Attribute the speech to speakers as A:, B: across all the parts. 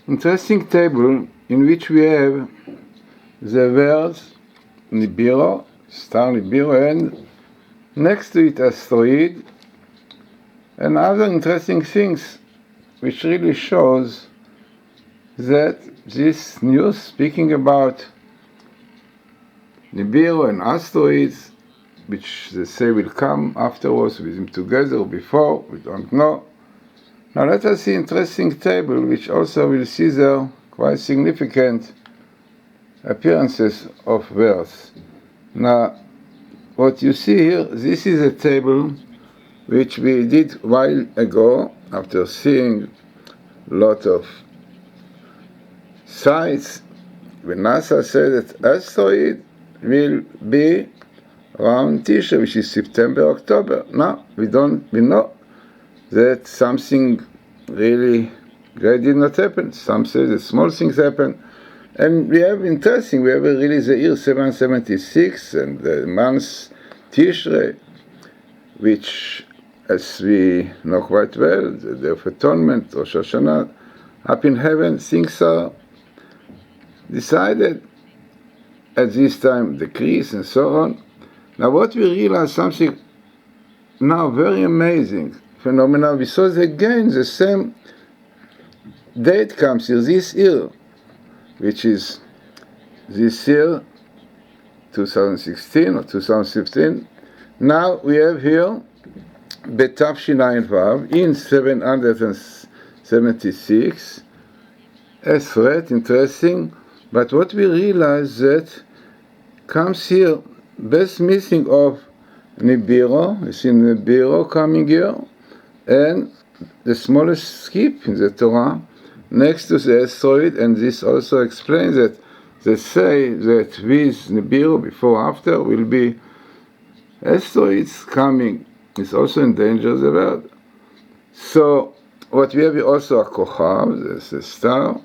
A: interesting table in which we have the words Nibiru, star Nibiru, and next to it Asteroid, and other interesting things which really shows that this news speaking about Nibiru and asteroids, which they say will come afterwards with him together or before, we don't know. Now let us see interesting table which also will see there quite significant appearances of words. Now what you see here, this is a table which we did a while ago after seeing a lot of sites when NASA said that asteroid will be around Tisha, which is September, October. Now we know that something really great did not happen. Some say that small things happen. And we have really the year 776 and the month Tishrei, which, as we know quite well, the Day of Atonement, Rosh Hashanah, up in heaven, things are decided at this time, decrease and so on. Now what we realize, something now very amazing phenomena, we saw again the same date comes here, this year, which is this year, 2016 or 2015. Now we have here Betafshin Vav in 776, a threat, interesting, but what we realize that comes here, best missing of Nibiru, you see Nibiru coming here, and the smallest skip in the Torah, next to the asteroid, and this also explains that they say that with Nibiru, before after, will be asteroids coming. It's also in danger of the world. So what we have here also a Kochav, there's a star,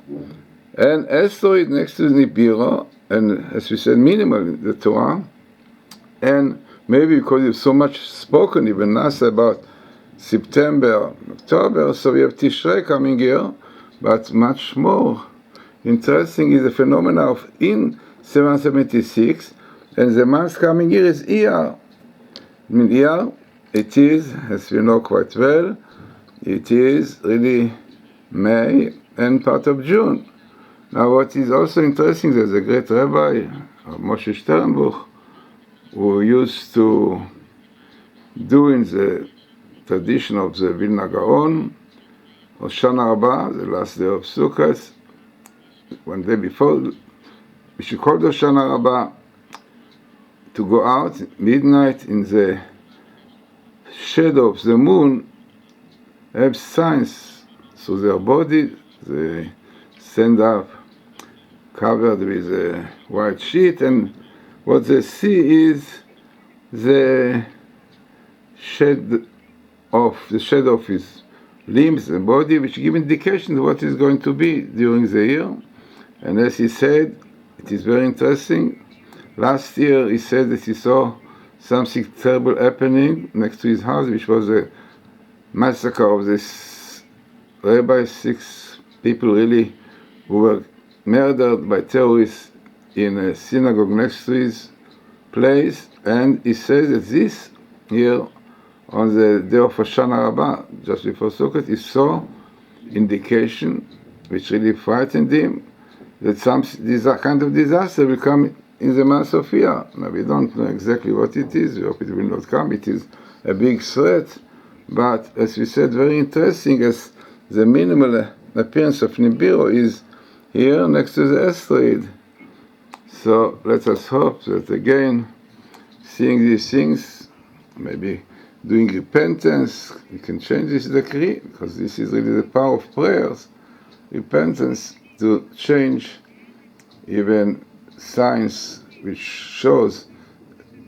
A: and asteroid next to Nibiru, and as we said, minimal in the Torah, and maybe because it's so much spoken, even NASA, about September, October, so we have Tishrei coming here, but much more interesting is the phenomena of in 776, and the month coming here is Iyar. Iyar, it is, as we know quite well, it is really May and part of June. Now what is also interesting, there's a great rabbi, Moshe Sternbuch, who used to do in the tradition of the Vilna Gaon, Hoshana Rabbah, the last day of Sukkot, one day before, we should call Hoshana Rabbah to go out midnight in the shadow of the moon, have signs through their body, they stand up covered with a white sheet, and what they see is the shadow of his limbs and body, which give indication of what is going to be during the year. And as he said, it is very interesting. Last year he said that he saw something terrible happening next to his house, which was a massacre of this rabbi, 6 people really who were murdered by terrorists in a synagogue next to his place. And he says that this year, on the day of Hoshana Rabbah, just before Sukkot, he saw indication which really frightened him that this kind of disaster will come in the month of Iyar. Now we don't know exactly what it is, we hope it will not come, it is a big threat, but as we said, very interesting, as the minimal appearance of Nibiru is here next to the asteroid. So let us hope that again, seeing these things, maybe doing repentance, we can change this decree, because this is really the power of prayers, repentance, to change even science which shows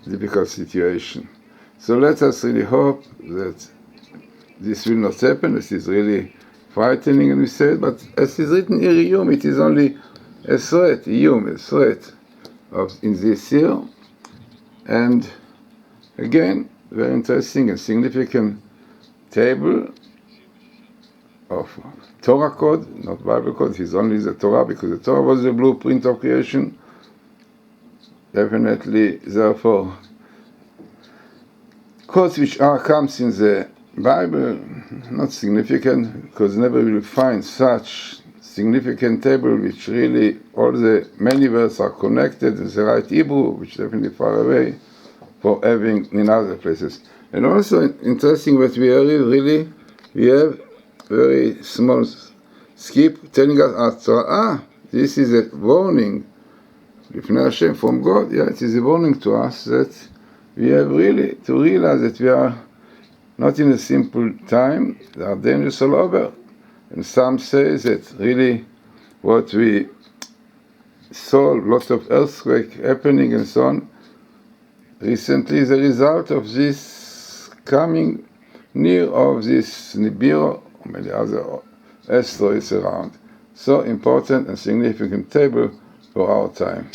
A: difficult situation. So let us really hope that this will not happen. This is really frightening, and we said, but as is written here, it is only a threat, a threat in this year. And again, very interesting and significant table of Torah code, not Bible code. He's only the Torah, because the Torah was the blueprint of creation. Definitely, therefore, codes which comes in the Bible, not significant, because never will find such significant table which really all the many words are connected in the right Hebrew, which definitely far away for having in other places. And also interesting that we have very small skip telling us, this is a warning from God. Yeah, it is a warning to us that we have really to realize that we are not in a simple time. There are dangers all over. And some say that really what we saw, lots of earthquake happening and so on, recently is a result of this coming near of this Nibiru, or many other asteroids around. So important and significant table for our time.